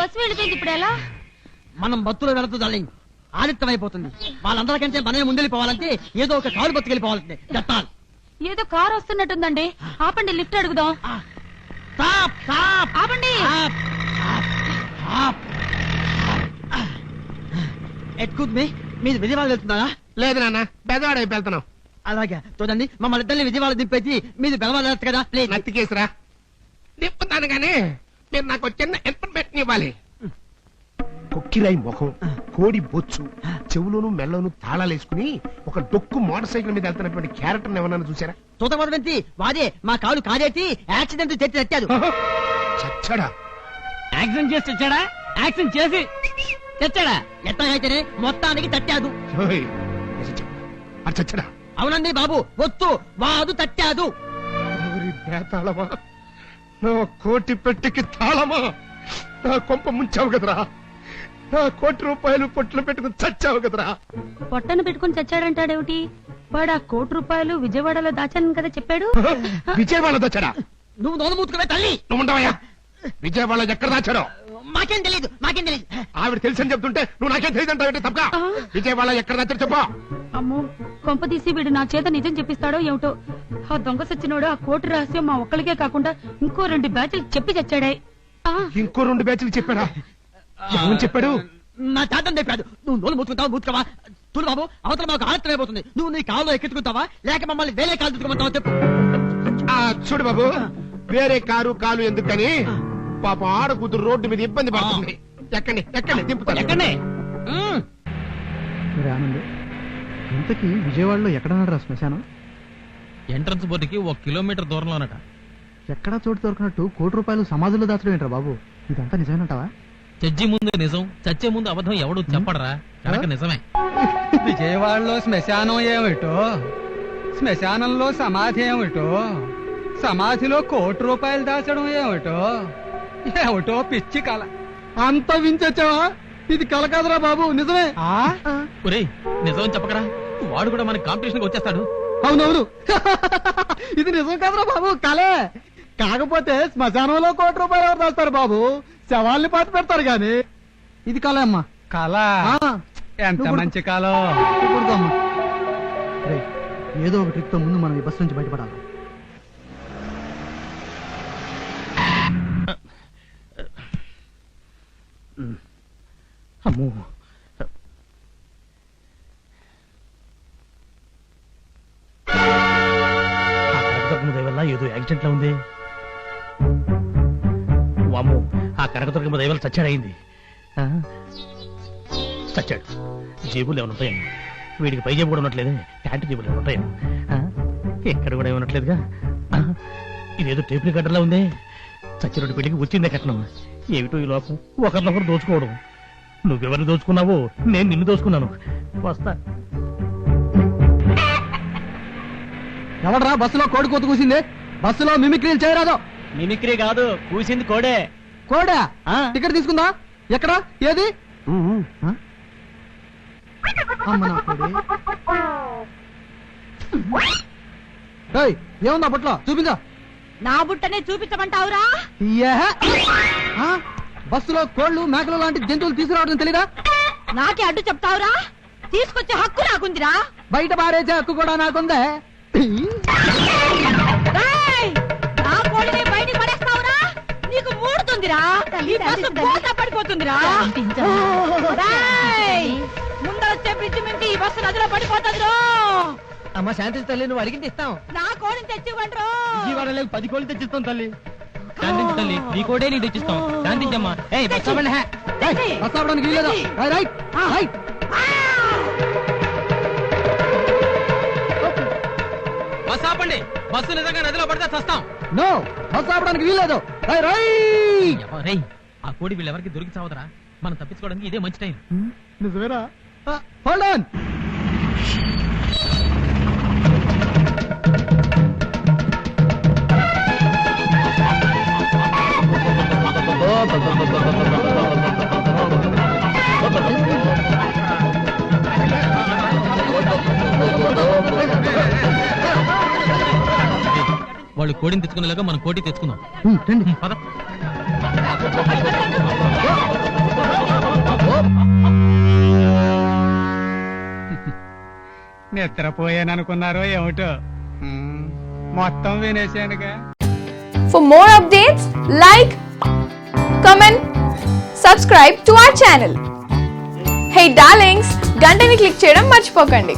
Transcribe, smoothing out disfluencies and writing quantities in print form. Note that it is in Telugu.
బస్సు వెళ్ళిపోయింది, ఇప్పుడు ఎలా? మనం బస్సులో వెళుతూ డార్లింగ్ ఆదిత్యమైపోతుంది. వాళ్ళందరికంటే మనమే ముందెళ్ళిపోవాలంటే ఏదో ఒక కారు బతుకెళ్ళిపోవాలంటే దట్టాలి. ఏదో కారు వస్తున్నట్టుందండి, ఆపండి, లిఫ్ట్ అడుగుదాం. ఆపండి. మీరు విజయవాడ వెళ్తున్నారా? లేదు నాన్న, బెదవాడ వైపు వెళ్తున్నాం. అలాగే చూడండి, మమ్మల్ని ఇద్దరిని విజయవాడ దింపేసి మీరు బెదవాడ వెళ్ళచ్చు కదా. ప్లీజ్. నత్తికేసిరా దింపుతాను గానీ మీరు నాకు చిన్న ఇన్ఫర్మేషన్ ఇవ్వాలి. కొక్కిరాయి ముఖం, కోడి బొచ్చు, చెవులోను మెల్లోను తాళాలేసుకుని ఒక డొక్కు మోటార్ సైకిల్ మీద వెళ్తున్నటువంటి క్యారెక్టర్ ఎవరన్నా చూసారా? చూడకపోతే వాదే మా కాలు కాదేసి యాక్సిడెంట్ చేసి తెచ్చాడు. చచ్చాడా? యాక్సిడెంట్ చేసి తెచ్చాడా? యాక్సిడెంట్ చేసి తెచ్చాడా? ఎట్లాగైతేనే మొత్తానికి తట్టాదు. అది చచ్చాడా? అవునండి బాబు, వత్తు వాదు తట్టాదు. బేతాళమా, నా కోటి పెట్టికి తాళమా, నా కొంప ముంచావు కదరా, నా ₹1,00,00,000 పొట్లు పెట్టుకుని చచ్చావు కదరా. పొట్టను పెట్టుకుని చచ్చాడంటాడేమిటి వాడు? ఆ ₹1,00,00,000 విజయవాడలో దాచాను కదా చెప్పాడు. విజయవాడ దాచాడా? నువ్వు నోరు మూసుకునే తల్లి. నువ్వు ఉండవయ్యా, విజయవాడ ఎక్కడ దాచాడో మాకేం తెలియదు. ఆవిడ తెలిసని చెప్తుంటే నువ్వు నాకేం తెలియదంటావు తప్ప. విజయవాడ ఎక్కడ దాచాడు చెప్పా. అమ్మో, కొంపదీసి వీడు నా చేత నిజం చెప్పిస్తాడో ఏమిటో. ఆ దొంగ సచ్చినోడు ఆ కోటి రహస్యం మా ఒక్కరికే కాకుండా ఇంకో 2 బ్యాచ్లు చెప్పి చచ్చాడే. ఇంకో 2 బ్యాచ్లు చెప్పాడా? ఏమని చెప్పాడు? నా చేతం చెప్పాడు. నువ్వు నోరు మూసుకుంటావా? చూడు బాబు, అవతల మాకు ఆలస్యం అయిపోతుంది. నువ్వు నీ కాల్లో ఎక్కించుకుంటావా లేక మమ్మల్ని వేరే కాలు చుట్టుకుంటావా చెప్పు. చూడు బాబు, వేరే కాలు ఎందుకని పాపం ఆడ కూతురు రోడ్డు మీద ఇబ్బంది పడుతుంది. ఎక్కండి దింపుతాను. ఎక్కడే ఆనంద్, ఇంతకీ విజయవాడలో ఎక్కడన్నాడు రా శ్మశానం? ఎంట్రన్స్ బోర్డుకి 1 కిలోమీటర్ దూరంలోనట. ఎక్కడా చోటు దొరికినట్టు ₹1,00,00,000 సమాధుల్లో దాచడం ఏంట్రా బాబు? ఇదంతా నిజమేనంటావా? చచ్చి ముందు నిజం, చచ్చే ముందు అబద్ధం ఎవడు చెప్పడరా, కనుక నిజమే. విజయవాడలో శ్మశానం ఏమిటో, శ్మశానంలో సమాధి ఏమిటో, సమాధిలో ₹1,00,00,000 దాచడం ఏమిటో పిచ్చి కళ. అంత వించొచ్చావా? ఇది కల కాదురా బాబు, నిజమే. ఒరేయ్, నిజం చెప్పకరా, వాడు కూడా మన కాంపిటీషన్ వచ్చేస్తాడు. అవునవును, ఇది నిజం కాదురా బాబు, కలే. కాకపోతే శ్మశానంలో ₹1,00,00,000 ఎవరు దాస్తారు బాబు? శవాల్ని పాతి పెడతారు గాని. ఇది కలే అమ్మా. కళ ఎంత మంచి కాలం. ఏదో ఒక ట్రిక్ తో ముందు మనం ఈ బస్సు నుంచి బయటపడాలి. అమ్మో, వల్ల ఏదో యాక్సిడెంట్ లా ఉంది. వామ్మో, ఆ కనకదుర్గమ్మ దయవల్ల చచ్చాడయింది. చచ్చాడు. జేబులు ఏమైనా ఉంటాయేమో. వీడికి పై జేబు కూడా ఉన్నట్లేదు, ప్యాంటు జేబులు ఏమైనా ఉంటాయేమో. ఎక్కడ కూడా ఏమన్నట్లేదుగా. ఇదేదో టేప్ రికార్డర్లా ఉంది. చచ్చినోడి పెళ్లికి వచ్చిందే కట్నం. ఏమిటో ఈ లోపం, ఒకరినొకరు దోచుకోవడం. నువ్వెవరిని దోచుకున్నావో నేను నిన్ను దోచుకున్నాను. వస్తా. ఎవడరా బస్సులో కోడి కోత కూసింది? బస్సులో మిమిక్రీలు చేయరాదు. మిమిక్రీ కాదు, కూసింది కోడే. కోడా? టికెట్ తీసుకుందా? ఎక్కడ? ఏది? ఏముందా బుట్లో? చూపించా. నా బుట్టనే చూపించమంటావురా? బస్సులో కోళ్లు మేకలు లాంటి జంతువులు తీసుకురావడం తెలీదా? నాకే అడ్డు చెప్తావురా? తీసుకొచ్చే హక్కు నాకుందిరా. బయట పారేసే హక్కు కూడా నాకుందే. నా కోడిని బయటికి పడేస్తావురా? నీకు మూడుతుందిరా, ఈ బస్సు కోట పడిపోతుందిరా. ముందర చెప్పించి మింటి ఈ బస్సు నదిలో పడిపోతుందిరో. అమ్మ శాంతి తల్లి, నువ్వు అడిగింది ఇస్తాం. నా కోడిని తెచ్చివ్వండ్రో. ఈ వాడలే 10 కోళ్ళు తెచ్చిస్తాం తల్లి. శాంతించు తల్లి, నీ కోడే నీ తెచ్చిస్తాం. శాంతించమ్మా. బస్సు వీలేదు. Right right. బస్సు ఆపండి. బస్సు నిజంగా నదిలో పడితే చస్తాం. నో, బస్సు ఆపడానికి వీలేదు. రేయ్, ఆ కోడి వీళ్ళెవరికి దొరికి చావదరా. మనం తప్పించుకోవడానికి ఇదే మంచి టైం. నిజమేనా? Hold on. వాళ్ళు కోడిని తెచ్చుకునేలాగా మనం కోటి తెచ్చుకుందాం. రండి. పద. నిద్రపోయాననుకున్నారో ఏమిటో మొత్తం వినేశానుగా. For more updates, like, comment, subscribe to our channel. Hey darlings, గంటని click చేయడం మర్చిపోకండి.